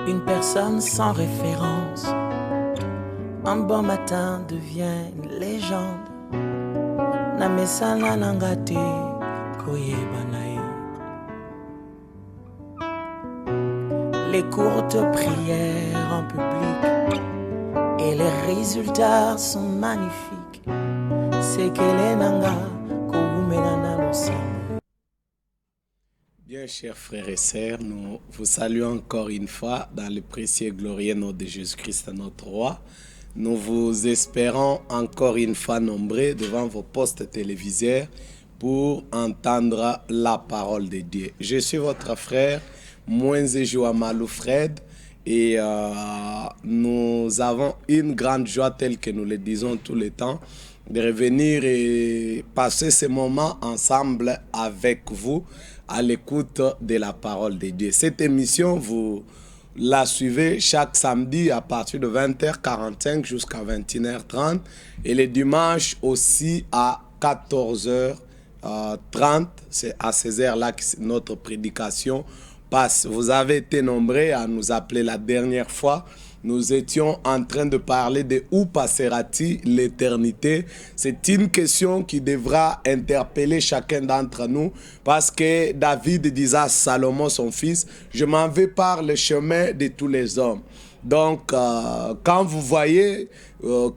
Une personne sans référence, un bon matin devient une légende. Namesana nangate koyeba nae. Les courtes prières en public et les résultats sont magnifiques. C'est que les nanga koumenana l'ensemble. Bien, chers frères et sœurs, nous vous saluons encore une fois dans le précieux et glorieux nom de Jésus-Christ, notre roi. Nous vous espérons encore une fois nombreux devant vos postes téléviseurs pour entendre la parole de Dieu. Je suis votre frère, Mwenze Jouamalou Fred, et nous avons une grande joie, telle que nous le disons tout le temps, de revenir et passer ce moment ensemble avec vous à l'écoute de la parole de Dieu. Cette émission, vous la suivez chaque samedi à partir de 20h45 jusqu'à 21h30 et les dimanches aussi à 14h30. C'est à ces heures-là que notre prédication passe. Vous avez été nombreux à nous appeler la dernière fois. Nous étions en train de parler de où passera-t-il l'éternité. C'est une question qui devra interpeller chacun d'entre nous parce que David disait à Salomon, son fils, « Je m'en vais par le chemin de tous les hommes ». Donc, quand vous voyez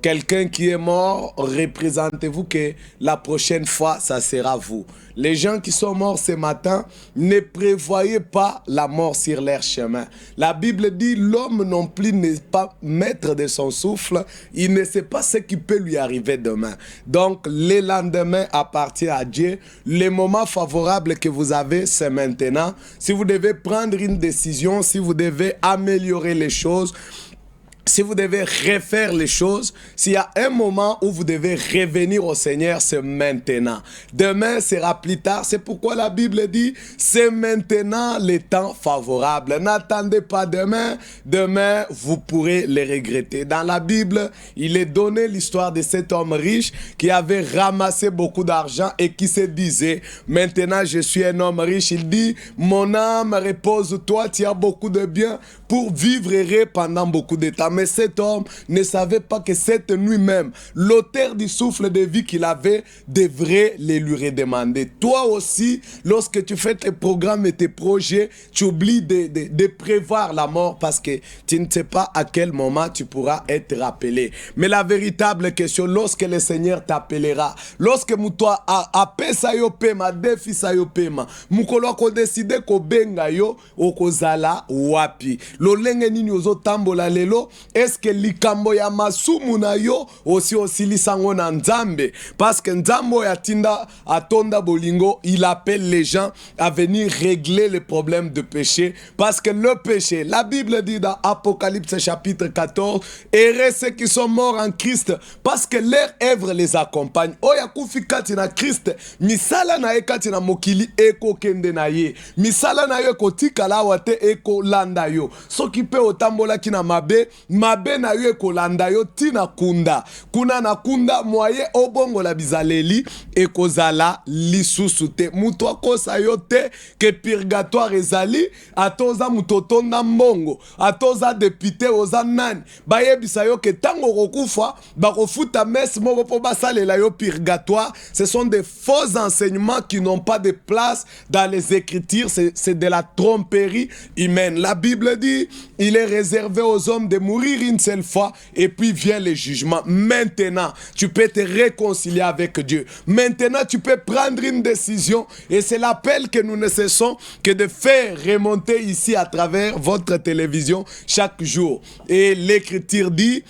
quelqu'un qui est mort, représentez-vous que la prochaine fois, ça sera vous. Les gens qui sont morts ce matin, ne prévoyez pas la mort sur leur chemin. La Bible dit, l'homme non plus n'est pas maître de son souffle, il ne sait pas ce qui peut lui arriver demain. Donc, le lendemain appartient à Dieu. Le moment favorable que vous avez, c'est maintenant. Si vous devez prendre une décision, si vous devez améliorer les choses, si vous devez refaire les choses, s'il y a un moment où vous devez revenir au Seigneur, c'est maintenant. Demain sera plus tard. C'est pourquoi la Bible dit, c'est maintenant le temps favorable. N'attendez pas demain. Demain, vous pourrez le regretter. Dans la Bible, il est donné l'histoire de cet homme riche qui avait ramassé beaucoup d'argent et qui se disait, maintenant je suis un homme riche. Il dit, mon âme repose-toi, tu as beaucoup de biens pour vivre heureux pendant beaucoup de temps. Mais cet homme ne savait pas que cette nuit même, l'auteur du souffle de vie qu'il avait devrait le lui redemander. Toi aussi, lorsque tu fais tes programmes et tes projets, tu oublies de prévoir la mort parce que tu ne sais pas à quel moment tu pourras être rappelé. Mais la véritable question, lorsque le Seigneur t'appellera, lorsque toi apesa yo pema, defisa yo pema, mukolo ko décider ko benga yo okozala wapi. Lolenge nini ozo tambola lelo, est-ce que likambo ya masumu na yo aussi lisango na nzambe? Parce que nzambo ya tinda atonda bolingo, il appelle les gens à venir régler les problèmes de péché. Parce que le péché, la Bible dit dans Apocalypse chapitre 14, heureux ceux qui sont morts en Christ, parce que leur œuvre les accompagne. Oya kufi kati na Christ, misala na ye kati na mokili eko kende na ye. Misala na yo kotikala wate eko landa yo. Soki pe otambola kina mabe na yo ekolanda yo tina kunda. Kuna na kunda moye obongo la bizaleli ekozala lisusu te. Mutu akosa yo te ke purgatoire ezali, atoza mutotonda mbongo, atoza député oza nani. Bayebisa yo ke tango kokufa, bakofuta messe moko po basalela yo purgatoire. Ce sont des faux enseignements qui n'ont pas de place dans les Écritures. C'est de la tromperie humaine. La Bible dit, il est réservé aux hommes de mourir une seule fois et puis vient le jugement. Maintenant, tu peux te réconcilier avec Dieu. Maintenant, tu peux prendre une décision et c'est l'appel que nous ne cessons que de faire remonter ici à travers votre télévision chaque jour. Et l'Écriture dit,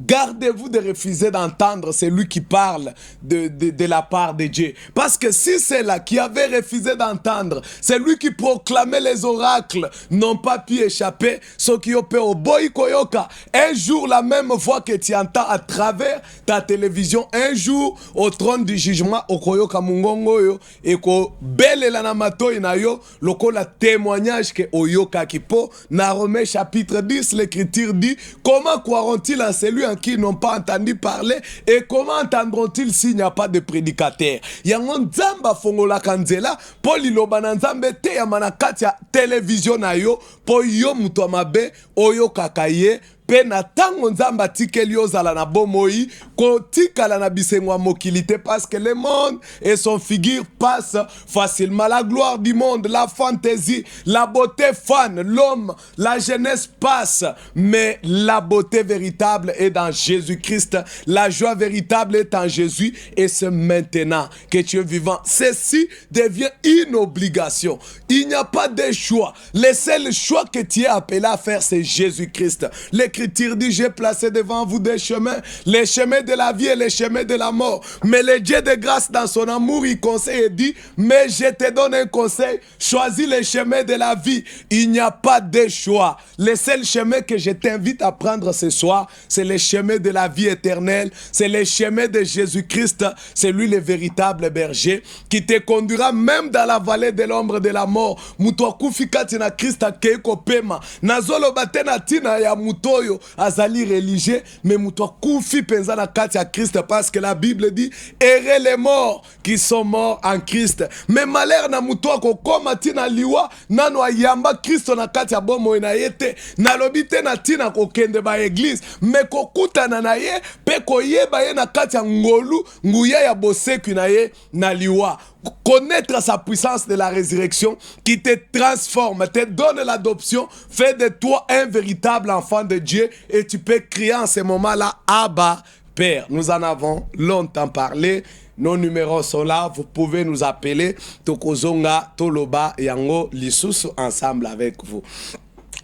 gardez-vous de refuser d'entendre celui qui parle de la part de Dieu. Parce que si c'est là qui avait refusé d'entendre, celui qui proclamait les oracles n'ont pas pu échapper, ce qui opère au boy koyoka. Un jour, la même voix que tu entends à travers ta télévision, un jour, au trône du jugement, au koyoka mungongo yo, et ko belle la namato inayo, loko la témoignage que oyoka kipo, na Romains chapitre 10, l'écriture dit, comment croiront-ils en celui en qui ils n'ont pas entendu parler? Et comment entendront-ils s'il n'y a pas de prédicateur? Yango nzamba fongola kanzela po liloba na nzambe te ya manakati ya télévision na yo po yo muto mabe oyo kakaye pe na tango nzamba tikeli ozala na bomoi kotikala na bisengo mokili te parce que le monde et son figure passent facilement. La gloire du monde, la fantaisie, la beauté fan, l'homme, la jeunesse passe, mais la beauté véritable est dans Jésus-Christ. La joie véritable est en Jésus et c'est maintenant que tu es vivant. Ceci devient une obligation. Il n'y a pas de choix. Le seul choix que tu es appelé à faire, c'est Jésus-Christ. L'Écriture dit, j'ai placé devant vous des chemins, les chemins de la vie et les chemins de la mort. Mais le Dieu de grâce, dans son amour, il conseille et dit, mais je te donne un conseil, choisis les chemins de la vie. Il n'y a pas de choix. Le seul chemin que je t'invite à prendre ce soir, c'est le chemin de la vie éternelle, c'est le chemin de Jésus-Christ, c'est lui le véritable berger, qui te conduira même dans la vallée de l'ombre de la mort. Muto kufika tina Christa keiko pema. Nazolo batena tina ya mutoyo azali religieux, mais muto kufi penza na kati ya Christ parce que la Bible dit errez les morts qui sont morts en Christ. Mais malheur na muto ko koma tina liwa nano ayamba Christ na kati ya bomo na yete na lobite na tina ko kende ba église mais ko kutana na ye pe ko yeba ye na kati ya ngolu nguya ya boseku na ye na liwa. Connaître sa puissance de la résurrection qui te transforme, te donne l'adoption, fait de toi un véritable enfant de Dieu et tu peux crier en ce moment-là, Abba, Père. Nous en avons longtemps parlé. Nos numéros sont là, vous pouvez nous appeler. Tokozonga, Toloba, Yango, Lisusu, ensemble avec vous.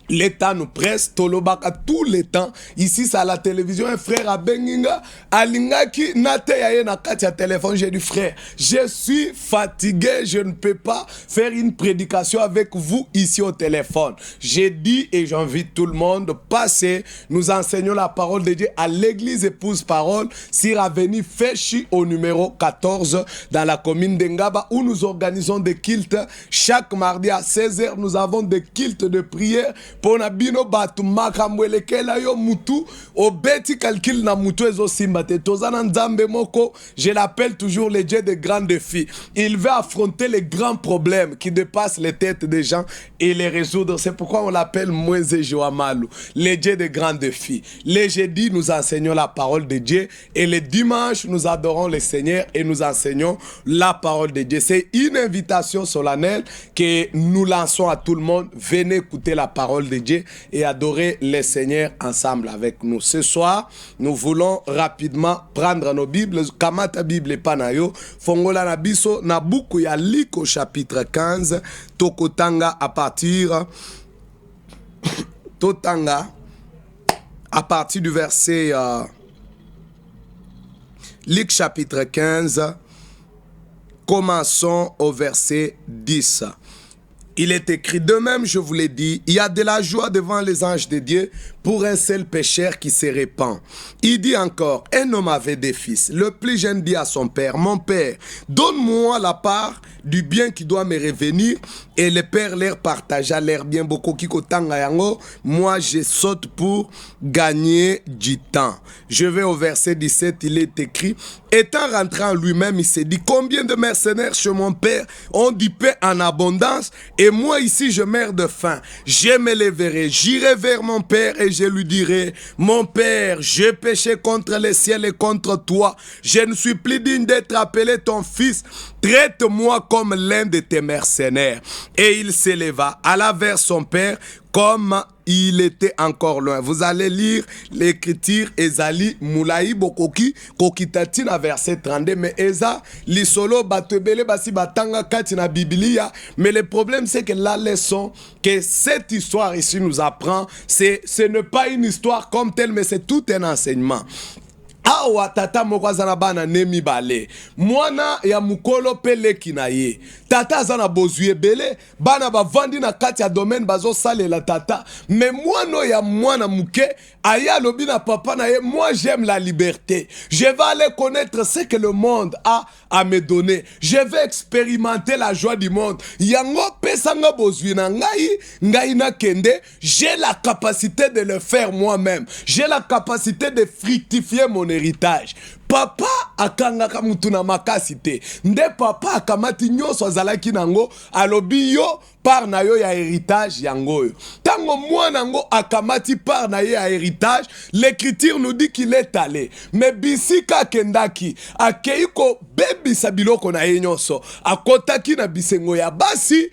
L'État nous presse, Tolobaka tout le temps. Ici, c'est à la télévision, un frère à Benginga, Alingaki, Nate Yaye Nakati à téléphone. J'ai dit, frère, je suis fatigué, je ne peux pas faire une prédication avec vous ici au téléphone. J'ai dit et j'invite tout le monde, passez, nous enseignons la parole de Dieu à l'église épouse parole, sur avenue Féchi au numéro 14 dans la commune d'Engaba où nous organisons des cultes. Chaque mardi à 16h, nous avons des cultes de prière. Pona bino batu makamwelekela yo mutu obeti calcul na mutu ezo simbate tozana nzambe moko. Je l'appelle toujours le Dieu des grands défis. Il veut affronter les grands problèmes qui dépassent les têtes des gens et les résoudre. C'est pourquoi on l'appelle Moïse Joamalu, le Dieu des grands défis. Les jeudis nous enseignons la parole de Dieu et les dimanches nous adorons le Seigneur et nous enseignons la parole de Dieu. C'est une invitation solennelle que nous lançons à tout le monde. Venez écouter la parole de Dieu et adorer le Seigneur ensemble avec nous. Ce soir, nous voulons rapidement prendre nos Bibles. Kamata Bible panayo, fongola na biso na buku ya Liko chapitre 15, tokotanga à partir totanga à partir du verset Luc chapitre 15, commençons au verset 10. Il est écrit, de même je vous l'ai dit, il y a de la joie devant les anges de Dieu pour un seul pécheur qui se répand. Il dit encore, un homme avait des fils. Le plus jeune dit à son père, mon père, donne-moi la part du bien qui doit me revenir. Et le père leur partagea leur bien beaucoup qui kotanga yango. Moi je saute pour gagner du temps. Je vais au verset 17, il est écrit, étant rentré en lui-même, il s'est dit, combien de mercenaires chez mon père ont du pain en abondance et moi ici je meurs de faim. Je me lèverai, j'irai vers mon père et je lui dirai, mon père, j'ai péché contre le ciel et contre toi. Je ne suis plus digne d'être appelé ton fils. Traite-moi comme l'un de tes mercenaires. Et il s'éleva, alla vers son père comme il était encore loin. Vous allez lire l'écriture Ezali Moulaï Bokoki Kokitatina verset 32. Mais Eza Lisolo Batebele Basi Batanga Katina Biblia. Mais le problème c'est que la leçon que cette histoire ici nous apprend, ce n'est pas une histoire comme telle, mais c'est tout un enseignement. awa tata moko aza na bana ne mibale mwana ya mukolo pe leki na ye tata aza na bozwi ebele bana bavandi na kati ya domaine bazosalela tata me mwana ya mwana muke aye alobi na papa na ye moi j'aime la liberté, je vais aller connaître ce que le monde a à me donner, je vais expérimenter la joie du monde yango pesanga bozwi na ngai na kende, j'ai la capacité de le faire moi-même, j'ai la capacité de fructifier mon héritage. Papa akangaka mutu na makasi te nde papa akamati nyonso azalaki nango alobi yo par na yo ya héritage yango yo tango mwana nango akamati par na ye ya héritage. L'écriture nous dit qu'il est allé mais bisika kendaki akei ko bebisa biloko na ye nyonso akotaki na bisengo ya basi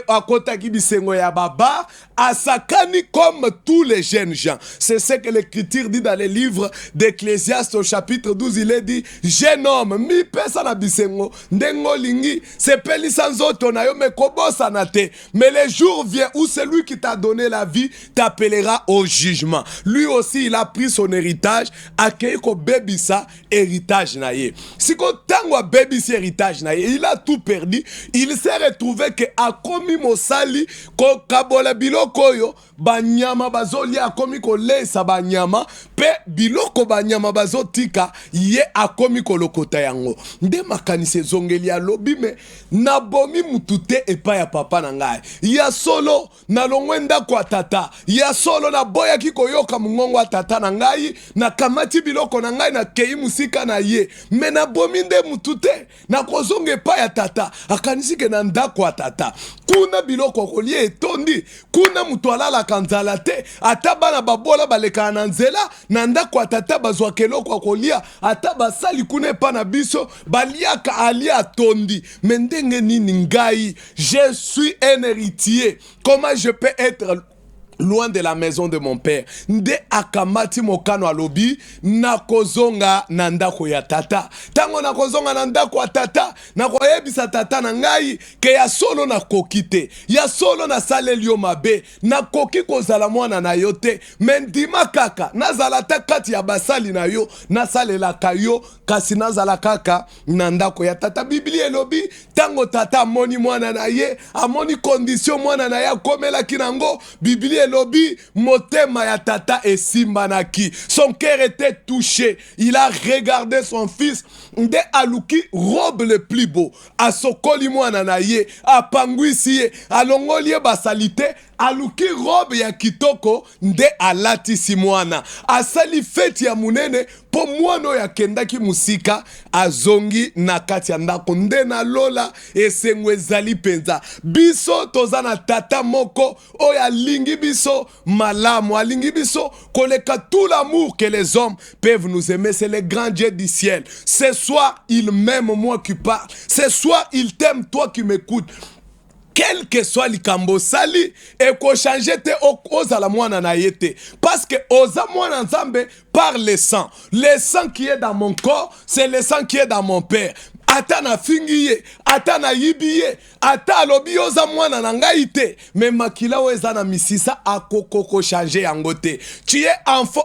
akotaki bisengo ya baba asakani comme tous les jeunes gens. C'est ce que l'écriture dit dans les livres d'Ecclésiaste au chapitre 12. Il est dit jeune homme mi pesa na bisengo ndengo lingi sepeli sanzoto na yo me kobosa na te, mais le jour vient où celui qui t'a donné la vie t'appellera au jugement. Lui aussi il a pris son héritage akei ko bebisa héritage na ye siko tango bebisa héritage na ye il a tout perdu. Il s'est retrouvé que akomi mosali ko kabola biloko yo banyama bazoli akomi ko lesa banyama pe biloko banyama bazotika ye akomi kolokota yango nde makanisi ezongeli alobi me nabomi mutute epa ya papa na ngai ya solo na longwe ndako tata ya solo na boya kikoyoka mungongo wa tata na ngai na kamati biloko na ngai na kei musika na ye me nabomi nde mutute na kozonga epa ya tata akanisi ke na ndako tata kuna biloko kolie etondi kuna mutu alalaka nzala te ata bana babola baleka na nzela na ndako tata bazwa keloko kolia ata basali kuna epa na biso baliaka alia tondi me ndenge nini ngai je suis un héritier, comment je peux être loin de la maison de mon père? Nde akamati mokano alobi nakozonga na ndako ya tata tango nakozonga na ndako ya tata nakoyebisa tata na ngai ke ya solo nakoki te ya solo nasaleli yo mabe nakoki kozala mwana na yo te me ndima kaka nazala ta kati ya basali na yo nasalelaka yo kasi nazala kaka na ndako ya tata. Biblia elobi tango tata amoni mwana na ye amoni condition mwana na ye akomelaki nango Biblia elobi motema ya tata esimbanaki, son cœur était touché, il a regardé son fils nde aluki robe le plus beau asokoli mwana na ye apangwisi ye alongoli ye basalite aluki robe ya kitoko nde alatisi mwana asali feti ya munene po mwana oyo akendaki musika azongi na kati ya ndako nde na lola esengo ezali penza. Biso toza na tata moko oyo alingi biso malamu alingi biso koleka tout l'amour que les hommes peuvent nous aimer. C'est le grand Dieu du ciel. Ce soir il m'aime moi qui parle, ce soir il t'aime toi qui m'écoutes. Quel que soit likambo sali et ko changer te ozala mwana na yete parce que oza mwana nzambe par le sang qui est dans mon corps, c'est le sang qui est dans mon père. Ata na fingiye ata na yibiye ata alobi oza mwana na ngai te me makila weza na misisa akokoko changer yango te. Tu es enfant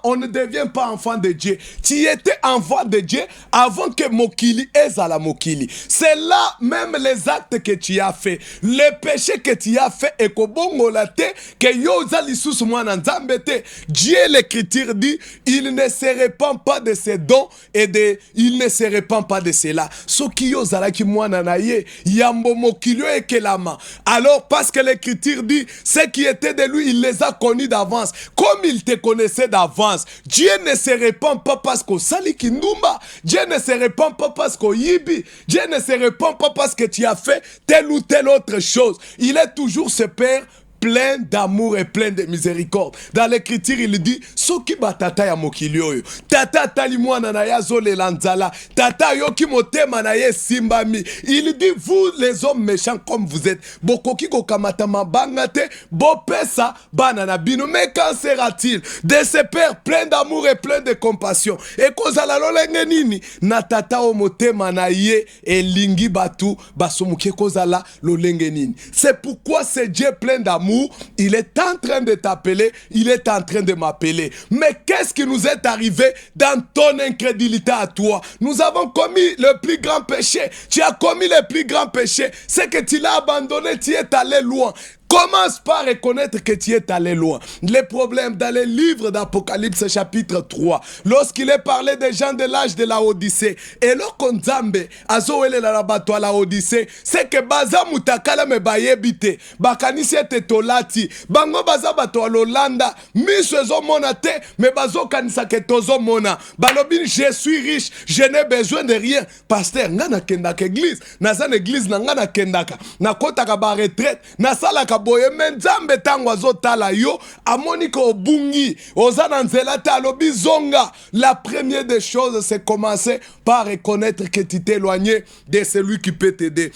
on ne devient pas enfant de Dieu. Tu étais enfant de Dieu avant que mokili ezala mokili. C'est là même les actes que tu as fait, les péchés que tu as fait et kobongola te que yoza lisusu mwana nzambe te. Dieu l'écriture dit il ne se répand pas de ses dons et il ne se répand pas de ses là soki yo zalaki mwana na ye yambo mokilio ekelama. Alors parce que l'écriture dit ce qui était de lui il les a connus d'avance, comme il te connaissait d'avance. Dieu ne se répand pas parce qu'au sali kindumba, Dieu ne se répand pas parce qu'au yibi, Dieu ne se répand pas parce que tu as fait telle ou telle autre chose. Il est toujours ce Père plein d'amour et plein de miséricorde. Dans l'écriture, il dit soki batata ya mokili oyo tata tali mwana na ya zolela nzala tata yoki motema na ye simbami. Il dit vous les hommes méchants comme vous êtes bokoki kokamata mabanga te bopesa bana na bino. Mais quand sera-t-il de ce père plein d'amour et plein de compassion et kozala lolenge nini na tata o motema na ye elingi batu basomuke kozala lolenge nini? C'est pourquoi c'est Dieu plein d'amour, il est en train de t'appeler, il est en train de m'appeler. Mais qu'est-ce Qu'est-ce qui nous est arrivé dans ton incrédulité à toi? Nous avons commis le plus grand péché. Tu as commis le plus grand péché. C'est que tu l'as abandonné, tu es allé loin. Commence par reconnaître que tu es allé loin. Les problèmes dans le livre d'Apocalypse chapitre 3, lorsqu'il est parlé des gens de l'âge de la Odyssée, et lorsqu'Onzambe azowele la rabato à la Odyssée, c'est que baza mutakala me bayebite, bakanisi ete tolati, bango baza bato alolanda, miso ezomona te, me bazo kanisa ke tozo mona, balobini je suis riche, je n'ai besoin de rien. Pasteur, ngana kendaka église, nazan église na ngana kendaka, na kotaka ba retraite, na salaka boye menzambe tango azotala yo amoni ko obungi oza na nzela te alobi zonga. La première des choses, c'est commencer par reconnaître que tu t'es éloigné de celui qui peut t'aider.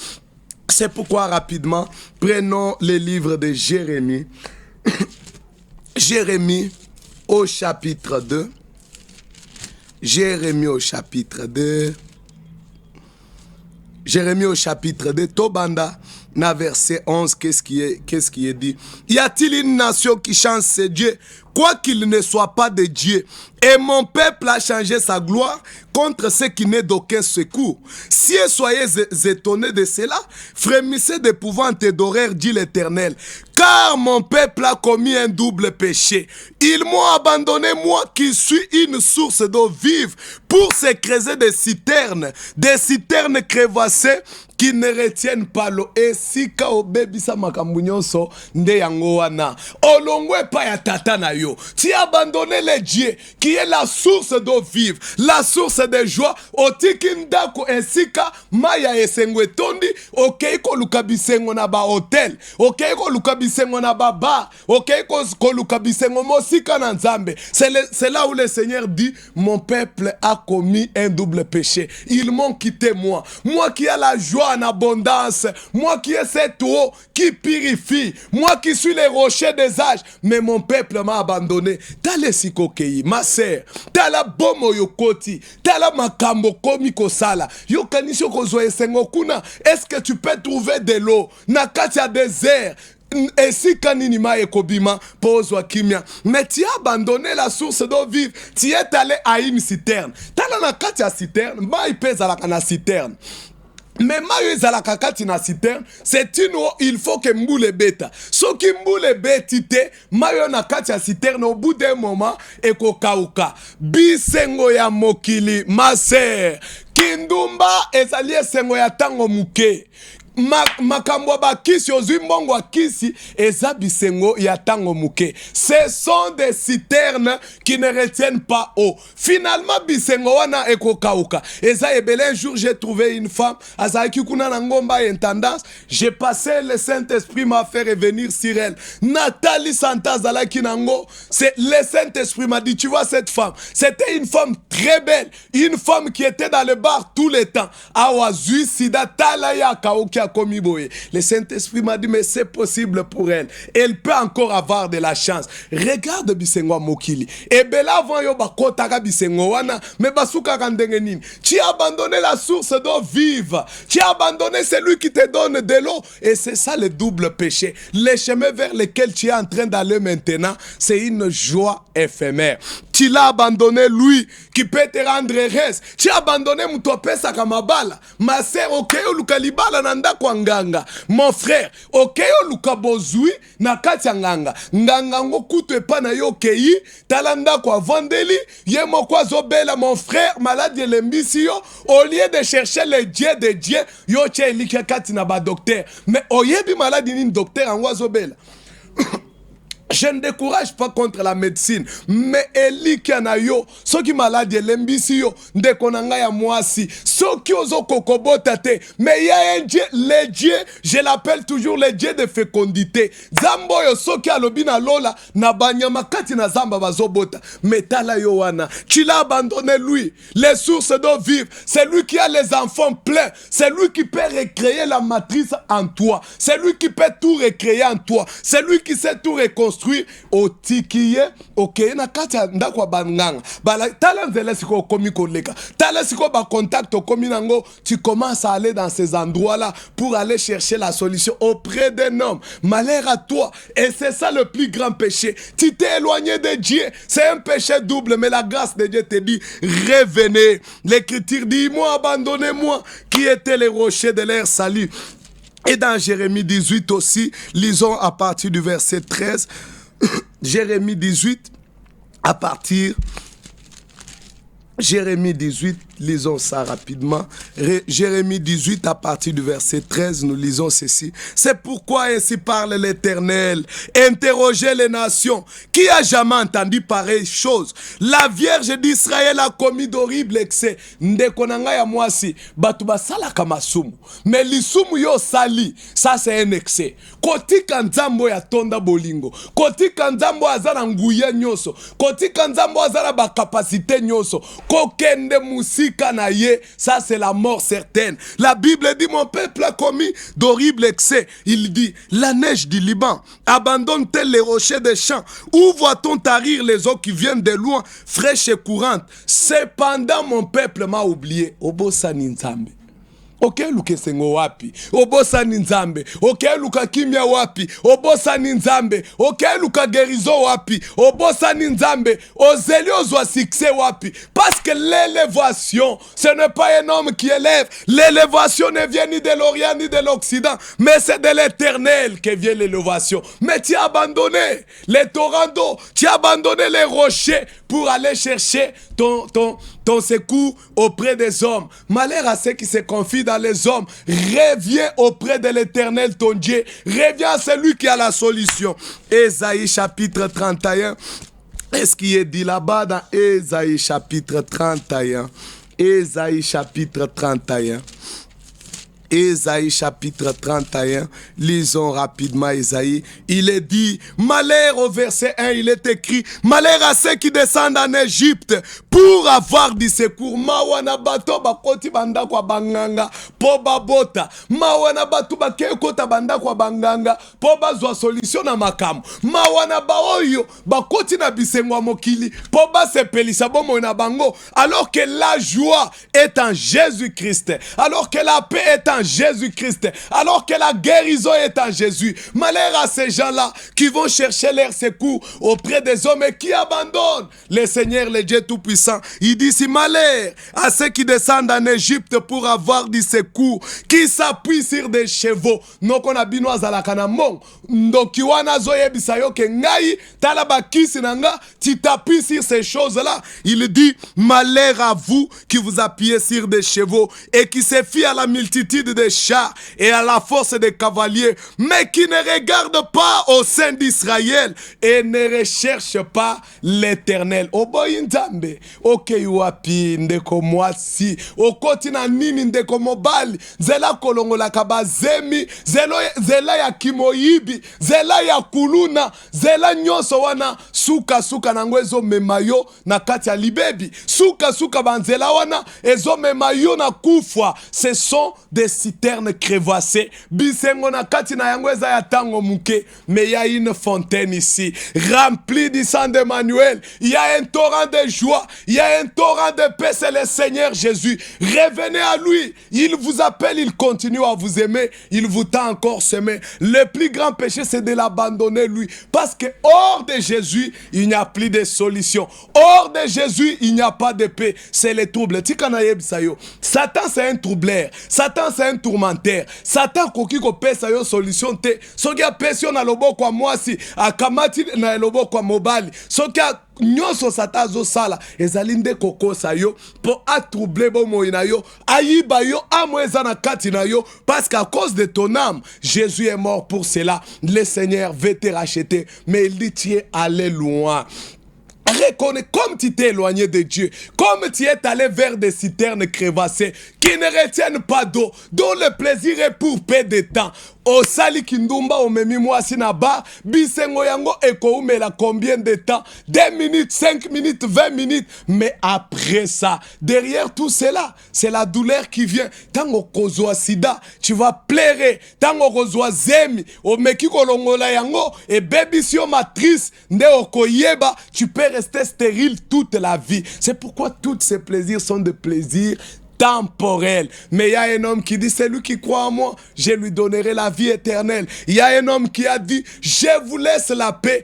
C'est pourquoi rapidement prenons le livre de Jérémie. Jérémie au chapitre 2. Jérémie au chapitre 2. Jérémie au chapitre 2. Tobanda. Na verset 11, qu'est-ce qui est dit? Y a-t-il une nation qui change ses dieux, quoi qu'il ne soit pas de Dieu? Et mon peuple a changé sa gloire contre ce qui n'est d'aucun secours. Si soyez étonnés de cela, frémissez d'épouvante et d'horreur, dit l'Éternel. Car mon peuple a commis un double péché. Ils m'ont abandonné, moi qui suis une source d'eau vive, pour se creuser des citernes crevassées qui ne retiennent pas l'eau. Et si ka obebisa makambu nyonso nde yango wana olongwe pa ya tata na yo, tu as abandonné le Dieu qui est la source d'eau vive, la source de joie. Otiki ndako esika maya esengwe tondi, okei ko luka bisengo na ba hotel, okei ko luka bisengo na ba bar, okei ko luka bisengo mosika na nzambe. C'est là où le Seigneur dit, mon peuple a commis un double péché. Ils m'ont quitté moi qui ai la joie en abondance, moi qui ai cette eau qui purifie, moi qui suis les rochers des âges, mais mon peuple m'a abandonné. Tale sikokei, ma sœur, tala bomo yokoti, tala makambo komi kosala, yokanisho kozwa esengo kuna. Est-ce que tu peux trouver de l'eau na kati ya désert? Et si kanini ma ekobima pozwa kimia, mais tu as abandonné la source d'eau vive, tu es allé à une citerne. Tala na kati ya citerne, ma ipeza la kana citerne. Mais mayo ezalaka kati na citerne, c'est une eau, il faut que mboule beta. Soki mboule betite, mayo na kati ya citerne, au bout d'un moment, eko kauka. Bisengo ya mokili, ma sœur, kindumba ezali esengo ya tango muke. Makambo bakisi ozwi mbongo akisi eza bisengo ya tango muke. Ce sont des citernes qui ne retiennent pas eau. Finalement bisengo wana ekokauka. Eza ebele. Un jour j'ai trouvé une femme azalaki kuna na ngomba intendance, j'ai passé, le Saint-Esprit m'a fait revenir sur elle. Nathalie Santa zalaki nango, c'est le Saint-Esprit m'a dit, tu vois cette femme, c'était une femme très belle, une femme qui était dans le bar tout le temps. Awazui sida talaya kaokia. Le Saint-Esprit m'a dit, mais c'est possible pour elle. Elle peut encore avoir de la chance. Regarde bisengo mokili. Et bela avant yo bakotaka bisengo wana, mais basuka kandenge nini. Tu as abandonné la source d'eau vive. Tu as abandonné celui qui te donne de l'eau. Et c'est ça le double péché. Le chemin vers lequel tu es en train d'aller maintenant, c'est une joie éphémère. Tu l'as abandonné lui qui peut te rendre heureuse. Tu as abandonné mutopesa kamabala. Ma sœur, okeyo lukalibala nanda kwa nganga. Mon frère, okeyo lukabozui na kati nganga. Nganga ngo kutu epa na yo kei, talanda kwa vandeli, ye mokwa zobela mon frère, malade lembisi yo, au lieu de chercher le Dieu de Dieu, yo che elike kati na ba docteur. Mais oyebi malade ni docteur angwa zobela. Je ne décourage pas contre la médecine, mais Eli Kianayo, ceux qui malades, l'embissio, de konanga ya moisi, ceux qui osent kokobotate, mais il y a un Dieu, le Dieu, je l'appelle toujours le Dieu de fécondité. Zamboyo, ceux qui alobina lola, na banyama kati na zamba bazobota, mais tala yowana, tu l'as abandonné lui, les sources d'eau vive, c'est lui qui a les enfants pleins, c'est lui qui peut recréer la matrice en toi, c'est lui qui peut tout recréer en toi, c'est lui qui sait tout reconstruire. construire otikiye okeye na kati ya ndako ya banganga tala nzela siko okomi koleka tala siko bacontact okomi nango tu commences à aller dans ces endroits là pour aller chercher la solution auprès d'un homme. Malheur à toi. Et c'est ça le plus grand péché. Tu t'es éloigné de Dieu. C'est un péché double, mais la grâce de Dieu te dit revenez. L'écriture dit moi abandonnez-moi qui était les rochers de leur salut. Et dans Jérémie 18 aussi, lisons à partir du verset 13. Jérémie 18 à partir Jérémie 18, lisons ça rapidement. Jérémie 18, à partir du verset 13, nous lisons ceci. C'est pourquoi ainsi parle l'Éternel. Interrogez les nations. Qui a jamais entendu pareille chose? La Vierge d'Israël a commis d'horribles excès. Ndekonanga ya mwasi, batuba sala kamasumu. Mais lisumu yo sali, ça c'est un excès. Kotika nzambo ya tonda bolingo. Kotika nzambo azana nguye nyoso. Kotika nzambo azana ba capacité nyoso. Kokende musika na ye, ça c'est la mort certaine. La Bible dit mon peuple a commis d'horribles excès. Il dit la neige du Liban abandonne-t-elle les rochers des champs? Où voit-on tarir les eaux qui viennent de loin, fraîches et courantes? Cependant mon peuple m'a oublié. Obosani nzambe. Okeluka sengo wapi? Obosani nzambe. Okeluka kimya wapi? Obosani nzambe. Okeluka guérison wapi? Obosani nzambe. Ozeli ozwa succès wapi? Parce que l'élévation, ce n'est pas un homme qui élève. L'élévation ne vient ni de l'Orient ni de l'Occident, mais c'est de l'Éternel que vient l'élévation. Mais tu as abandonné les torrents d'eau, tu as abandonné les rochers pour aller chercher ton secours auprès des hommes. Malheur à ceux qui se confient dans les hommes. Reviens auprès de l'Éternel ton Dieu. Reviens à celui qui a la solution. Ésaïe chapitre 31. Est-ce qu'il est dit là-bas dans Ésaïe chapitre 31? Ésaïe chapitre 31. Ésaïe chapitre 31, lisons rapidement Ésaïe. Il est dit, malheur au verset 1, il est écrit, malheur à ceux qui descendent en Égypte pour avoir du secours. Mawana bato bakoti banda kwa banganga po babota. Mawana bato bakekota banda kwa banganga po bazwa solution na makamu. Mawana baoyo bakoti na bisengwa mokili po basepelisa bomo na bango. Alors que la joie est en Jésus-Christ. Alors que la paix est en Jésus-Christ, alors que la guérison est en Jésus. Malheur à ces gens-là qui vont chercher leur secours auprès des hommes et qui abandonnent le Seigneur, le Dieu Tout-Puissant. Il dit si malheur à ceux qui descendent en Égypte pour avoir du secours, qui s'appuient sur des chevaux. Non qu'on a binois à la canamon. Donc iwana zoye bisayo ke ngai talaba kisinanga, tu t'appuies sur ces choses-là. Il dit malheur à vous qui vous appuyez sur des chevaux et qui se fient à la multitude des chars et à la force des cavaliers, mais qui ne regardent pas au sein d'Israël et ne recherchent pas l'Éternel. Oboyinzambe, okeyuapi ndeko mwasi, okotina nini ndeko mobali, zela kolongola kabazemi, zela ya kimoyibi, zela ya kuluna, zela nyoso wana, suka nango ezo memayo na kati ya libebi, suka banzela wana, ezo memayo na kufwa. Ce sont des citernes crevassées. Bisengo na kati na yango eza ya tango muke, mais il y a une fontaine ici, remplie du sang d'Emmanuel. Il y a un torrent de joie, il y a un torrent de paix, c'est le Seigneur Jésus. Revenez à lui. Il vous appelle, il continue à vous aimer, il vous tend encore semé. Le plus grand péché, c'est de l'abandonner lui. Parce que hors de Jésus, il n'y a plus de solution. Hors de Jésus, il n'y a pas de paix. C'est le trouble. Satan, c'est un troubleur. Satan, c'est un tourmenteur. Satan, koki ko pesa yo solution te. Soki a pesio na lobo kwa mwasi, akamati na lobo kwa mobali. Soki a nyonso Satan zo sala, ezalinde kokosa yo, po atrouble bomo ina yo, ayiba yo, amweza na kati na yo, parce qu'à cause de ton âme, Jésus est mort pour cela. Le Seigneur veut te racheter, mais il dit tu es allé loin. Reconnais comme tu t'es éloigné de Dieu, comme tu es allé vers des citernes crevassées qui ne retiennent pas d'eau, dont le plaisir est pour peu de temps. osali kindumba omemi mwasi na bar, bisengo yango ekoumela combien de temps? 2 minutes, 5 minutes, 20 minutes. Mais après ça, derrière tout cela, c'est la douleur qui vient. Tango kozwa sida, tu vas pleurer. Tango kozwa zemi, omeki kolongola yango, et baby si o matrice, nde okoyeba, tu peux rester stérile toute la vie. C'est pourquoi tous ces plaisirs sont des plaisirs temporel. Mais il y a un homme qui dit, c'est lui qui croit en moi, je lui donnerai la vie éternelle. Il y a un homme qui a dit, je vous laisse la paix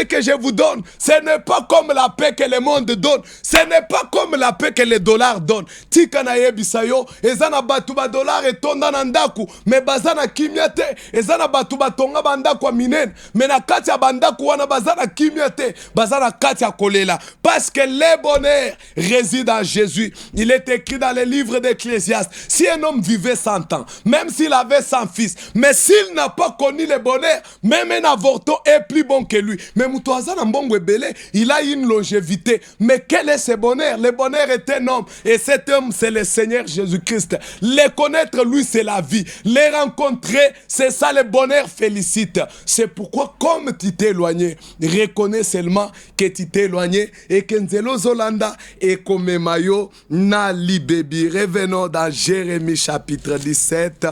que je vous donne. Ce n'est pas comme la paix que le monde donne. Ce n'est pas comme la paix que les dollars donnent. Tika na yebisayo, ezana batu ba dollar etonda na ndaku, mais bazana kimia te. Ezana batu batonga bandaku minen, mais na kati ya bandaku wana bazana kimia te. Bazana kati ya kolela. Parce que le bonheur réside en Jésus. Il est écrit dans les livre d'Ecclésiaste, si un homme vivait 100 ans, même s'il avait 100 fils, mais s'il n'a pas connu le bonheur, même un avorton est plus bon que lui. Mais Moutouazan Mbongo Belé, il a une longévité. Mais quel est ce bonheur? Le bonheur est un homme, et cet homme, c'est le Seigneur Jésus-Christ. Le connaître, lui, c'est la vie. Les rencontrer, c'est ça le bonheur, félicite. C'est pourquoi, comme tu t'es éloigné, reconnais seulement que tu t'es éloigné, et que Nzelo Zolanda et comme Mayo na libébi. Revenons dans Jérémie chapitre 17.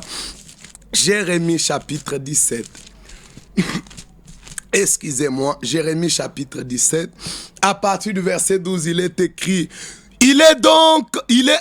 Jérémie chapitre 17. Excusez-moi, Jérémie chapitre 17. À partir du verset 12, il est écrit: il est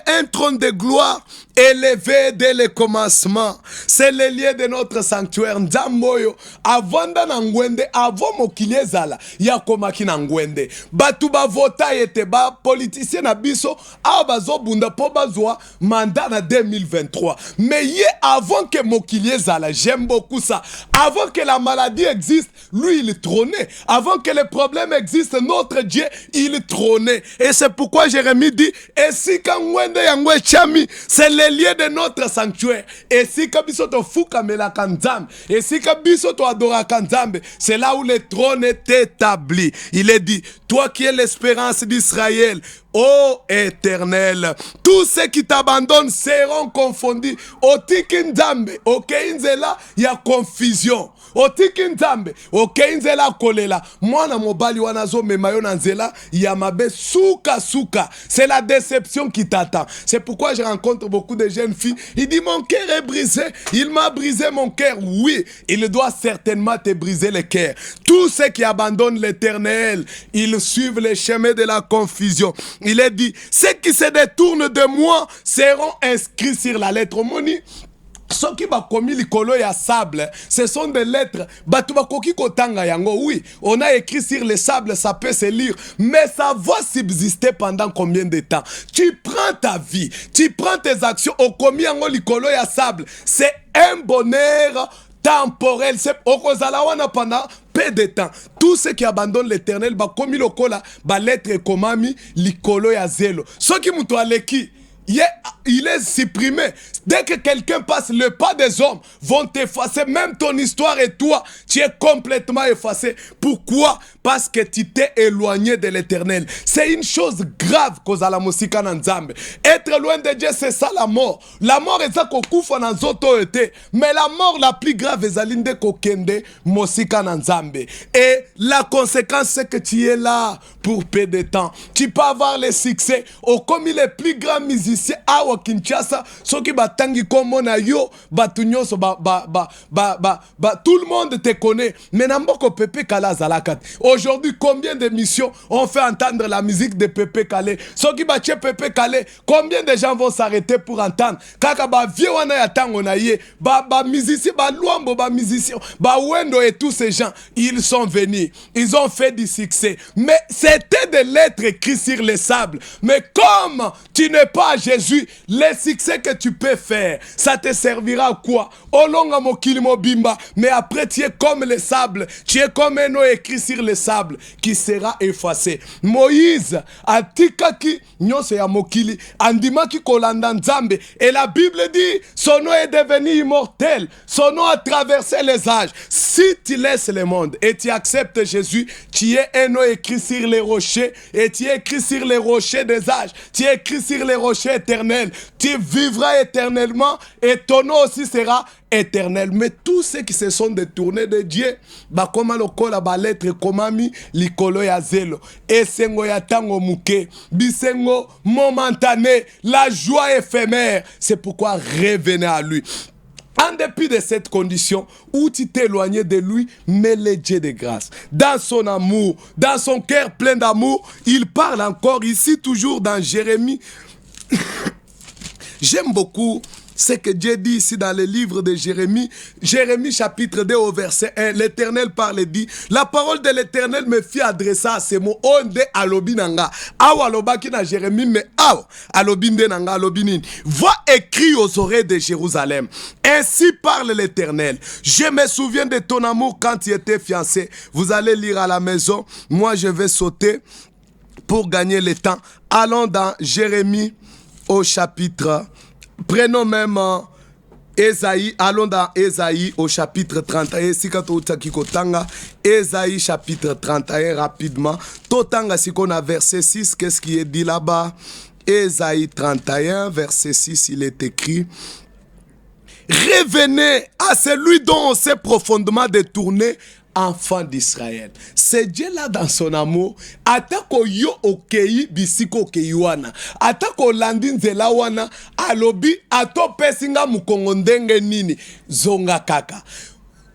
un trône de gloire élevé dès le commencement. C'est le lieu de notre sanctuaire. Nzamboyo, avant d'angwende, avant mokilezala, yakomaki nangwende. Batu ba vota yete ba politicien na biso, abazo bunda po bazwa mandat na 2023. Mais yé avant que mokilezala, j'aime beaucoup ça. Avant que la maladie existe, lui il trônait. Avant que les problèmes existent, notre Dieu il trônait. Et c'est pourquoi Jérémie dit, et si kangwende yangwe chami, c'est le lieu de notre sanctuaire. Et si kabiso to fuka mela kanzambe, et si kabiso to adora kanzambe, c'est là où le trône est établi. Il est dit, toi qui es l'espérance d'Israël, ô Éternel, tous ceux qui t'abandonnent seront confondus. Otiki nzambe, okeinzela ya confusion. Otiki nzambe, okeinzela kolela. Mwana mobali wanazo memayo na nzela ya mabe suka suka. C'est la déception qui t'attend. C'est pourquoi je rencontre beaucoup de jeunes filles. Il dit, mon cœur est brisé. Il m'a brisé mon cœur. Oui, il doit certainement te briser le cœur. Tous ceux qui abandonnent l'Éternel, ils suivent les chemins de la confusion. Il est dit, ceux qui se détournent de moi seront inscrits sur la lettre moni. Ceux qui va commis likolo ya sable, ce sont des lettres. Batuba koki kotanga yango, oui, on a écrit sur le sable, ça peut se lire, mais ça va subsister pendant combien de temps? Tu prends ta vie, tu prends tes actions, au commis yango likolo ya sable, c'est un bonheur temporel. C'est okozalawana pendant peu de temps. Tous ceux qui abandonnent l'Éternel, ba komi lokola, ba lettre komami likolo ya zelo. Ceux qui muto aleki, il est supprimé. Dès que quelqu'un passe, le pas des hommes vont t'effacer. Même ton histoire et toi, tu es complètement effacé. Pourquoi? Parce que tu t'es éloigné de l'Éternel. C'est une chose grave cause à la musika nanzambe. Être loin de Dieu, c'est ça la mort. La mort est ça qu'on koufa dans zoto ete. Mais la mort la plus grave est alinde kokende musika nanzambe. Et la conséquence c'est que tu es là pour peu de temps. Tu peux avoir le succès. Au comme les plus grands musiciens à Kinshasa, ceux qui batangi comme na yo, batunyo so tout le monde te connaît. Mais n'amboko Pepe Kala Zalakat. Aujourd'hui, combien d'émissions ont fait entendre la musique de Pepe Kale? Ceux qui battent Pepe Kale, combien de gens vont s'arrêter pour entendre? Kaka ba vieux wana ya tango na ye, ba musicien, ba luambo, ba musicien, ba wendo et tous ces gens, ils sont venus, ils ont fait du succès. Mais c'était des lettres écrites sur le sable. Mais comme tu n'es pas Jésus, les succès que tu peux faire, ça te servira à quoi? Olonga mokili mobimba, mais après tu es comme le sable, tu es comme un eau écrit sur le sable qui sera effacé. Moïse atikaki nyose ya mokili, andimaki kolanda nzambe, et la Bible dit son nom est devenu immortel, son nom a traversé les âges. Si tu laisses le monde et tu acceptes Jésus, tu es un eau écrit sur les rochers, et tu es écrit sur les rochers des âges, tu es écrit sur les rochers éternel. Tu vivras éternellement et ton nom aussi sera éternel. Mais tous ceux qui se sont détournés de Dieu, bakoma lokola ba lettre komami likolo ya zelo. Esengo ya tango muke, bisengo momentané, la joie éphémère. C'est pourquoi revenez à lui. En dépit de cette condition où tu t'es éloigné de lui, mais le Dieu de grâce, dans son amour, dans son cœur plein d'amour, il parle encore ici, toujours dans Jérémie. J'aime beaucoup ce que Dieu dit ici dans le livre de Jérémie. Jérémie chapitre 2 au verset 1. L'Éternel parle et dit, la parole de l'Éternel me fit adresser à ces mots. Onde alobi nanga. Awa alobaki na Jérémie, mais awa alobi nde nanga alobi nini. Va écrit aux oreilles de Jérusalem. Ainsi parle l'Éternel. Je me souviens de ton amour quand tu étais fiancé. Vous allez lire à la maison. Moi, je vais sauter pour gagner le temps. Allons dans Jérémie au chapitre. Prenons même Esaïe, allons dans Esaïe au chapitre 31. Esaïe chapitre 31 rapidement. Totanga si qu'on a verset 6, qu'est-ce qui est dit là-bas? Esaïe 31, verset 6, il est écrit: revenez à celui dont on s'est profondément détourné, enfant d'Israël. C'est Dieu là dans son amour. Atako yo okei bisiko okei wana. Atako landi nzela wana. Alobi ato pesinga mukongo ndenge nini. Zonga kaka.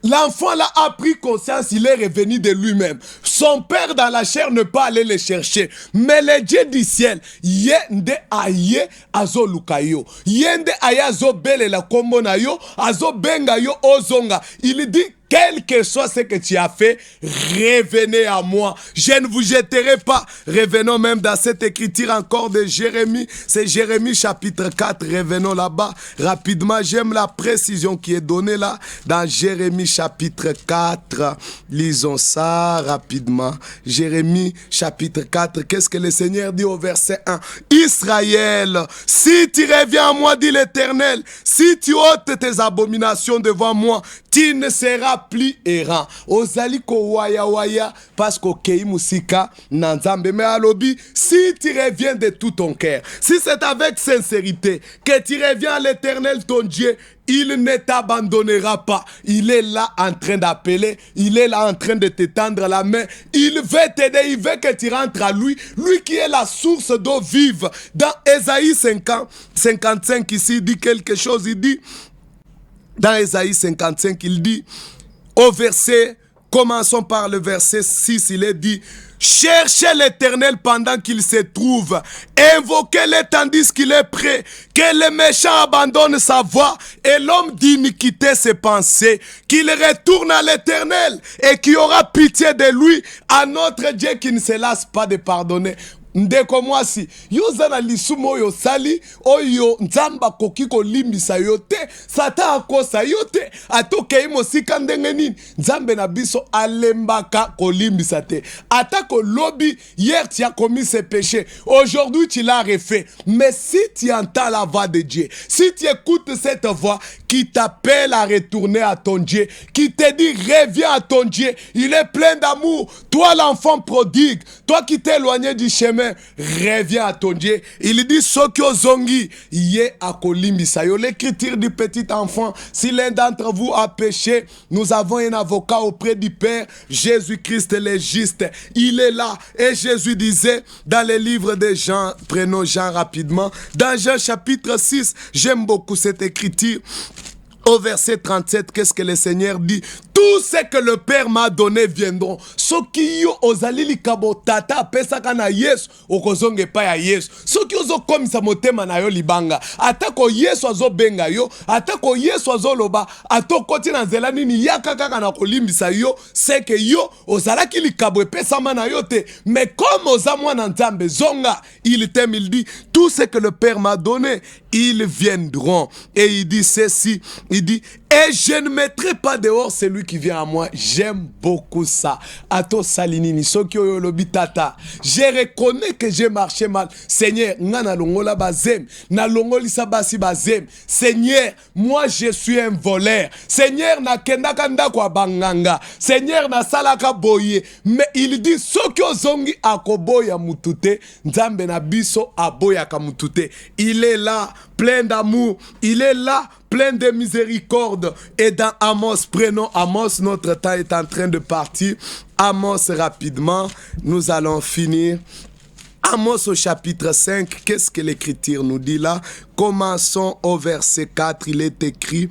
L'enfant là a pris conscience, il est revenu de lui-même. Son père dans la chair ne peut aller le chercher. Mais le Dieu du ciel, yende aye azo lukayo. Yende aye azo bele la kombo na yo, azo benga yo ozonga. Il dit, quel que soit ce que tu as fait, revenez à moi. Je ne vous jetterai pas. Revenons même dans cette écriture encore de Jérémie. C'est Jérémie chapitre 4. Revenons là-bas rapidement. J'aime la précision qui est donnée là dans Jérémie chapitre 4. Lisons ça rapidement. Jérémie chapitre 4. Qu'est-ce que le Seigneur dit au verset 1? Israël, si tu reviens à moi, dit l'Éternel, si tu ôtes tes abominations devant moi, tu ne seras plus errant. Ozali ko waya parce que kei musika nanzambe me alobi, si tu reviens de tout ton cœur, si c'est avec sincérité que tu reviens à l'Éternel ton Dieu, il ne t'abandonnera pas. Il est là en train d'appeler, il est là en train de te tendre la main, il veut t'aider, il veut que tu rentres à lui, lui qui est la source d'eau vive. Dans Ésaïe 55 ici, il dit quelque chose, il dit dans Ésaïe 55, il dit, au verset, commençons par le verset 6, il est dit, cherchez l'Éternel pendant qu'il se trouve, invoquez-le tandis qu'il est prêt, que le méchant abandonne sa voie et l'homme d'iniquité ses pensées, qu'il retourne à l'Éternel et qu'il aura pitié de lui, à notre Dieu qui ne se lasse pas de pardonner. Ndeko mwasi yoza na lisumo oyo sali oyo nzamba koki kolimbisa yo te, sata akosa yo te, atokei mosika ndenge nini nzambe na biso alembaka kolimbisa te. Atako lobi hier tu as commis ce péché, aujourd'hui tu l'as refait. Mais si tu entends la voix de Dieu, si tu écoutes cette voix qui t'appelle à retourner à ton Dieu, qui te dit reviens à ton Dieu, il est plein d'amour. Toi l'enfant prodigue, toi qui t'es éloigné du chemin, reviens à ton Dieu. Il dit Sokyo Zongi Ye Akolimbisa. L'écriture du petit enfant, si l'un d'entre vous a péché, nous avons un avocat auprès du Père, Jésus-Christ le juste. Il est là. Et Jésus disait dans le livre de Jean, prenons Jean rapidement, dans Jean chapitre 6, j'aime beaucoup cette écriture. Au verset 37, qu'est-ce que le Seigneur dit? Tout ce que le Père m'a donné viendront. Soki yo ozali likabo tata pesaka na Yesu okozonge pa ya Yesu. Soki ozo komisa motema na yo libanga. Atako Yesu azo benga yo, atako Yesu azo loba, atokoti na nzela nini yaka kaka na kolimbisa yo, c'est que yo ozalaki likabo epesama na yo te. Mais comme oza mwana nzambe zonga, il t'aime, il dit tout ce que le Père m'a donné, ils viendront. Et il dit ceci, il dit Et je ne mettrai pas dehors celui qui vient à moi. J'aime beaucoup ça. Ato salinini, soki oyo lobi tata. Je reconnais que j'ai marché mal. Seigneur, nga na longola bazem, na longolisa basi bazem. Seigneur, moi je suis un voleur. Seigneur, na kendaka ndako abanganga. Seigneur, na salaka boye. Mais il dit soki ozongi akoboya mutute, nzambe na biso aboya ka mutute. Il est là, plein d'amour. Il est là, plein de miséricorde. Et dans Amos, prenons Amos, notre temps est en train de partir. Amos rapidement, nous allons finir. Amos au chapitre 5, qu'est-ce que l'Écriture nous dit là? Commençons au verset 4, il est écrit: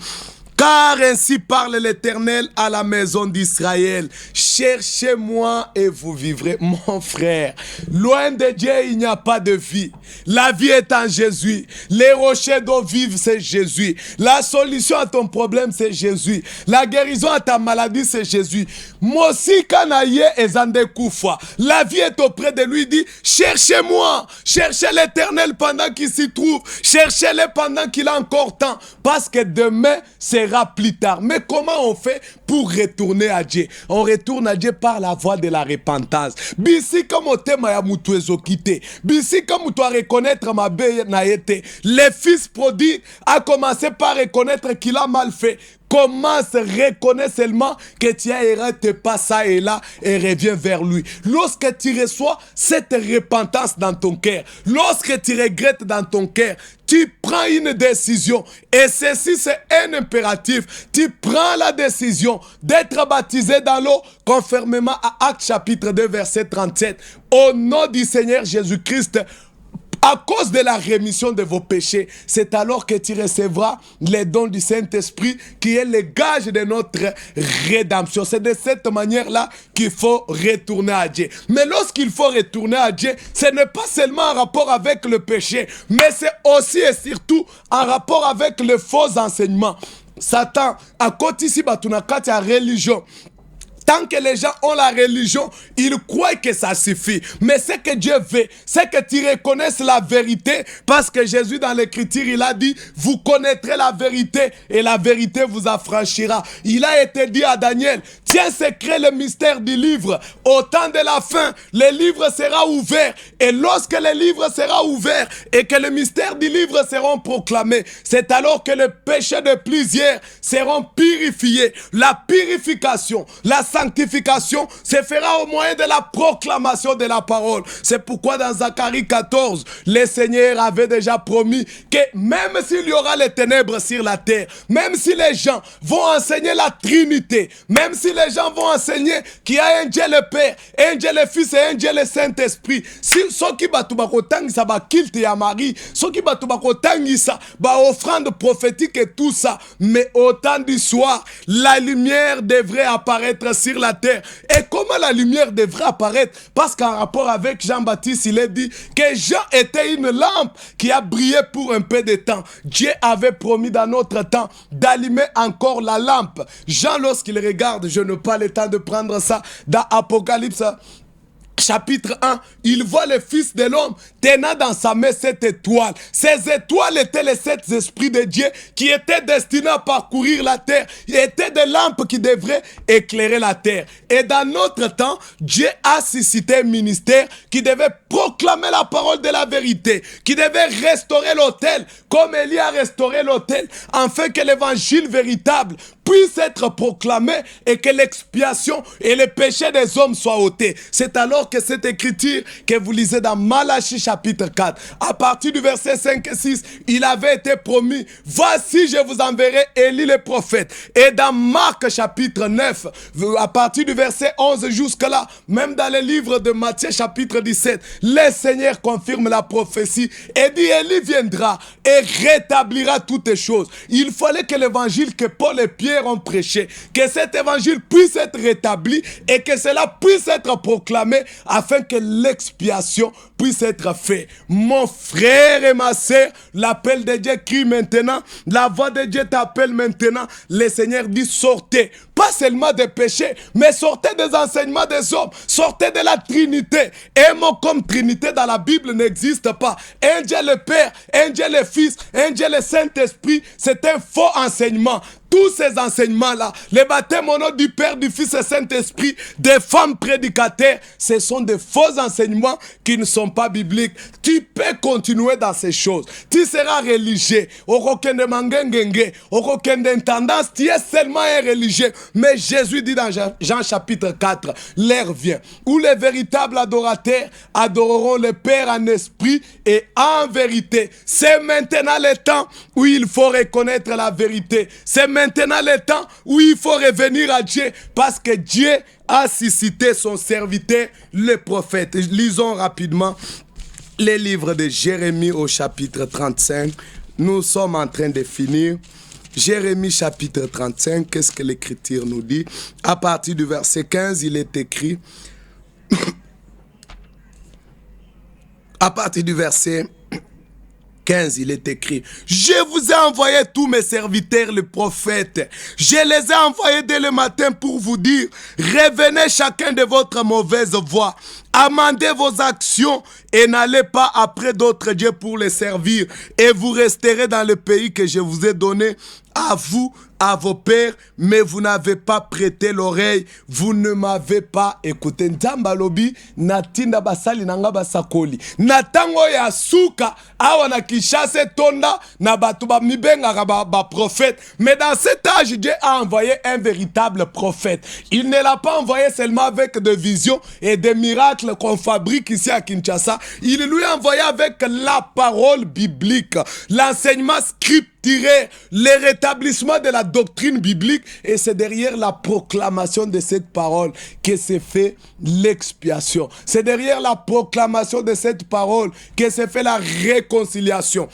car ainsi parle l'Éternel à la maison d'Israël. Cherchez-moi et vous vivrez. Mon frère, loin de Dieu, il n'y a pas de vie. La vie est en Jésus. Les rochers d'eau vive, c'est Jésus. La solution à ton problème, c'est Jésus. La guérison à ta maladie, c'est Jésus. Mosi kanaye ezande kufa. La vie est auprès de lui, dit: cherchez-moi. Cherchez l'Éternel pendant qu'il s'y trouve. Cherchez-le pendant qu'il a encore temps. Parce que demain, c'est plus tard. Mais comment on fait pour retourner à Dieu? On retourne à Dieu par la voie de la repentance. Bisi comme o tema ya mutu ezokite. Bisi comme tu reconnaître ma belle na été. Le fils prodigue a commencé par reconnaître qu'il a mal fait. Commence, reconnais seulement que tu as erré tes pas ça et là et reviens vers lui. Lorsque tu reçois cette repentance dans ton cœur, lorsque tu regrettes dans ton cœur, tu prends une décision. Et ceci, c'est un impératif. Tu prends la décision d'être baptisé dans l'eau, conformément à Actes chapitre 2, verset 37. Au nom du Seigneur Jésus-Christ, à cause de la rémission de vos péchés, c'est alors que tu recevras les dons du Saint-Esprit qui est le gage de notre rédemption. C'est de cette manière-là qu'il faut retourner à Dieu. Mais lorsqu'il faut retourner à Dieu, ce n'est pas seulement en rapport avec le péché, mais c'est aussi et surtout en rapport avec le faux enseignement. Satan, à côté ici, batunakati à religion. Tant que les gens ont la religion, ils croient que ça suffit. Mais ce que Dieu veut, c'est que tu reconnaisses la vérité. Parce que Jésus, dans l'Écriture, il a dit: vous connaîtrez la vérité et la vérité vous affranchira. Il a été dit à Daniel: tiens secret le mystère du livre. Au temps de la fin, le livre sera ouvert. Et lorsque le livre sera ouvert et que le mystère du livre seront proclamés, c'est alors que le péché de plusieurs seront purifiés. La purification, la sanctification se fera au moyen de la proclamation de la parole. C'est pourquoi dans Zacharie 14, le Seigneur avait déjà promis que même s'il y aura les ténèbres sur la terre, même si les gens vont enseigner la Trinité, même si les gens vont enseigner qu'il y a un Dieu le Père, un Dieu le Fils et un Dieu le Saint-Esprit, si ceux qui batubakotangisa ba kilte ya Marie, ceux qui batubakotangisa ba offrande prophétique et tout ça, mais au temps du soir, la lumière devrait apparaître sur la terre. Et comment la lumière devrait apparaître? Parce qu'en rapport avec Jean-Baptiste, il est dit que Jean était une lampe qui a brillé pour un peu de temps. Dieu avait promis dans notre temps d'allumer encore la lampe. Jean, lorsqu'il regarde, je n'ai pas le temps de prendre ça, dans Apocalypse chapitre 1, il voit le Fils de l'homme tenant dans sa main cette étoile. Ces étoiles étaient les 7 esprits de Dieu qui étaient destinés à parcourir la terre. Ils étaient des lampes qui devraient éclairer la terre. Et dans notre temps, Dieu a suscité un ministère qui devait proclamer la parole de la vérité, qui devait restaurer l'autel, comme Élie a restauré l'autel, afin que l'évangile véritable puisse être proclamé et que l'expiation et le péché des hommes soient ôtés. C'est alors que cette écriture que vous lisez dans Malachie chapitre 4, à partir du verset 5 et 6, il avait été promis: voici je vous enverrai Élie le prophète. Et dans Marc chapitre 9, à partir du verset 11 jusque là, même dans le livre de Matthieu chapitre 17, le Seigneur confirme la prophétie et dit: Élie viendra et rétablira toutes choses. Il fallait que l'évangile que Paul et Pierre ont prêché, que cet évangile puisse être rétabli et que cela puisse être proclamé afin que l'expiation puisse être faite. Mon frère et ma sœur, l'appel de Dieu crie maintenant, la voix de Dieu t'appelle maintenant. Le Seigneur dit: sortez, pas seulement des péchés, mais sortez des enseignements des hommes, sortez de la Trinité. Un mot comme Trinité dans la Bible n'existe pas. Un Dieu le Père, un Dieu le Fils, un Dieu le Saint-Esprit, c'est un faux enseignement. tous ces enseignements-là, les baptêmes au nom du Père, du Fils et Saint-Esprit, des femmes prédicateurs, ce sont des faux enseignements qui ne sont pas bibliques. Tu peux continuer dans ces choses. Tu seras religieux. Tendance, tu es seulement un religieux. Mais Jésus dit dans Jean chapitre 4, l'heure vient où les véritables adorateurs adoreront le Père en esprit et en vérité. C'est maintenant le temps où il faut reconnaître la vérité. C'est maintenant le temps où il faut revenir à Dieu parce que Dieu a suscité son serviteur, le prophète. Lisons rapidement les livres de Jérémie au chapitre 35. Nous sommes en train de finir. Jérémie chapitre 35, qu'est-ce que l'Écriture nous dit? À partir du verset 15, il est écrit... à partir du verset 15, il est écrit: je vous ai envoyé tous mes serviteurs, les prophètes. Je les ai envoyés dès le matin pour vous dire: revenez chacun de votre mauvaise voie. Amendez vos actions et n'allez pas après d'autres dieux pour les servir. Et vous resterez dans le pays que je vous ai donné à vous, à vos pères, mais vous n'avez pas prêté l'oreille, vous ne m'avez pas écouté. Nzamba lobi natinda basali nanga basakoli. Natango ya suka awa na kishase tonda na batu ba mibenga ba prophète. Mais dans cet âge, Dieu a envoyé un véritable prophète. Il ne l'a pas envoyé seulement avec des visions et des miracles qu'on fabrique ici à Kinshasa. Il lui a envoyé avec la parole biblique, l'enseignement scripturel, le rétablissement de la doctrine biblique, et c'est derrière la proclamation de cette parole que se fait l'expiation. C'est derrière la proclamation de cette parole que se fait la réconciliation.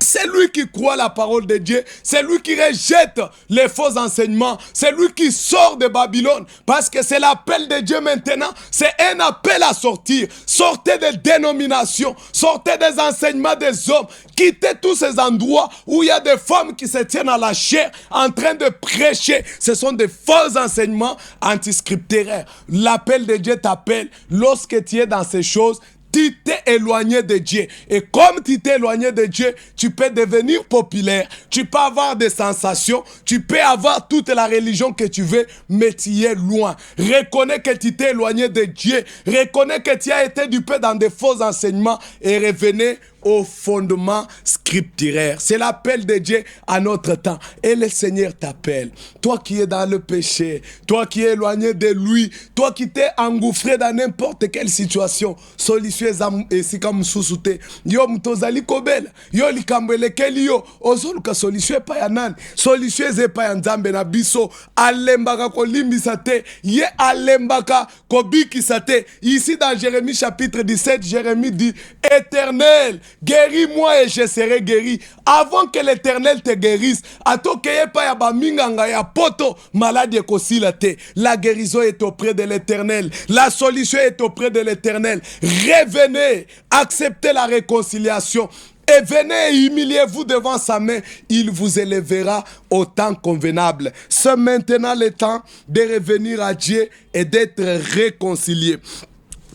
C'est lui qui croit la parole de Dieu, c'est lui qui rejette les faux enseignements, c'est lui qui sort de Babylone, parce que c'est l'appel de Dieu maintenant, c'est un appel à sortir. Sortez des dénominations, sortez des enseignements des hommes, quittez tous ces endroits où il y a des femmes qui se tiennent à la chair en train de prêcher. Ce sont des faux enseignements antiscripturaires. L'appel de Dieu t'appelle. Lorsque tu es dans ces choses, tu t'es éloigné de Dieu. Et comme tu t'es éloigné de Dieu, tu peux devenir populaire. Tu peux avoir des sensations. Tu peux avoir toute la religion que tu veux, mais tu es loin. Reconnais que tu t'es éloigné de Dieu. Reconnais que tu as été dupé dans des faux enseignements et revenez au fondement scripturaire. C'est l'appel de Dieu à notre temps. Et le Seigneur t'appelle. Toi qui es dans le péché, toi qui es éloigné de lui, toi qui t'es engouffré dans n'importe quelle situation, solution est comme sous-souté. Yo mtozali kobel, yo likambele keli yo, ozoluka solution pa ya nani? Solution ze pa ya nzambe na biso, alembaka kolimbisa te, ye alembaka kobikisa te. Ici dans Jérémie chapitre 17, Jérémie dit: Éternel, guéris-moi et je serai guéri. Avant que l'Éternel te guérisse, atokeye pa ya baminganga ya poto, maladie ekosila te. La guérison est auprès de l'Éternel. La solution est auprès de l'Éternel. Revenez, acceptez la réconciliation. Et venez et humiliez-vous devant sa main, il vous élèvera au temps convenable. C'est maintenant le temps de revenir à Dieu et d'être réconcilié.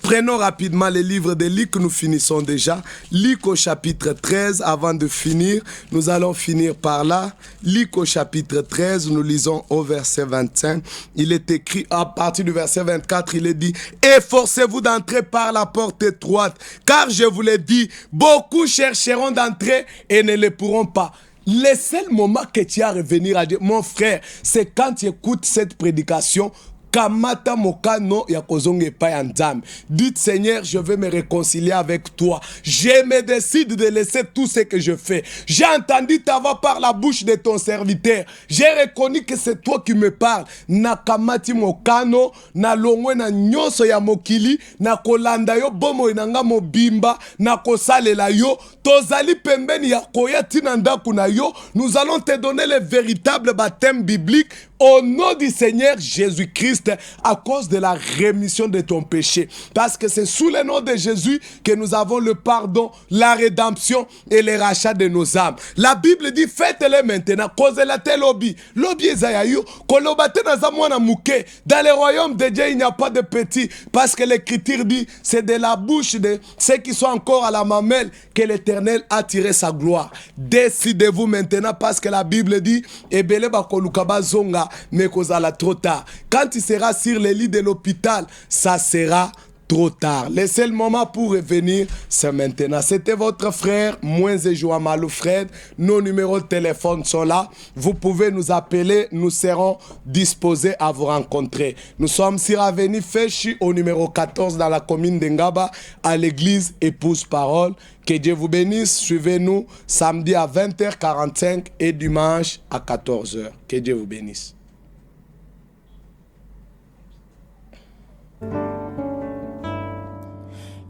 Prenons rapidement les livres de Luc, nous finissons déjà. Luc au chapitre 13, avant de finir, nous allons finir par là. Luc au chapitre 13, nous lisons au verset 25. Il est écrit, à partir du verset 24, il est dit: efforcez-vous d'entrer par la porte étroite, car je vous l'ai dit, beaucoup chercheront d'entrer et ne le pourront pas. Le seul moment que tu as à revenir à Dieu, mon frère, c'est quand tu écoutes cette prédication. Kamata mokano ya kozonge pa ya nzambe. Dites: Seigneur, je veux me réconcilier avec toi. Je me décide de laisser tout ce que je fais. J'ai entendu ta voix par la bouche de ton serviteur. J'ai reconnu que c'est toi qui me parles. Na kamati mokano, na longwe na nyonso ya mokili, na kolanda yo bomo inanga mobimba, na kosalela yo, tozali pembeni ya koya tina ndaku na yo. Nous allons te donner le véritable baptême biblique au nom du Seigneur Jésus-Christ, à cause de la rémission de ton péché. Parce que c'est sous le nom de Jésus que nous avons le pardon, la rédemption et le rachat de nos âmes. La Bible dit, faites-le maintenant. Causez-la tel lobby. Lobby ezayayu. Kolobate nazamwana mouke. Dans le royaume de Dieu, il n'y a pas de petit. Parce que l'Écriture dit, c'est de la bouche de ceux qui sont encore à la mamelle que l'Éternel a tiré sa gloire. Décidez-vous maintenant, parce que la Bible dit, ebele bakolukaba zonga, mais kozala trop tard. Quand tu seras sur le lit de l'hôpital, ça sera trop tard. Le seul moment pour revenir, c'est maintenant. C'était votre frère, Mwenze Jouamalou Fred. Nos numéros de téléphone sont là. Vous pouvez nous appeler. Nous serons disposés à vous rencontrer. Nous sommes sur Avenue Féchi, au numéro 14, dans la commune d'Engaba, à l'église Épouse Parole. Que Dieu vous bénisse. Suivez-nous samedi à 20h45 et dimanche à 14h. Que Dieu vous bénisse.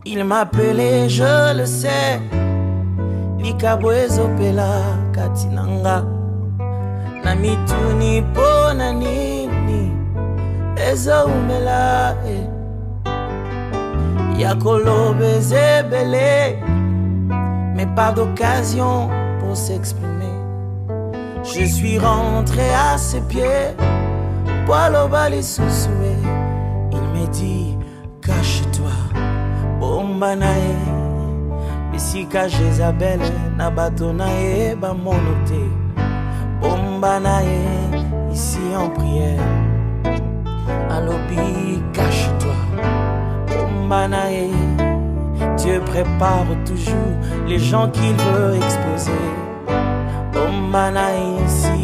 Il m'appelait, je le sais. Likabwezo pela katinanga. Namituni pona nini. Eza umela. Yakolobe zebele. Mais pas d'occasion pour s'exprimer. Je suis rentré à ses pieds. Poilo bali sousoué. Il me dit, cache-toi. Bomba nae, bisika Jézabel, na bato nae, ba monote. Bomba nae, ici en prière. Alobi, cache-toi. Bomba nae, Dieu prépare toujours les gens qu'il veut exposer. Bomba nae, ici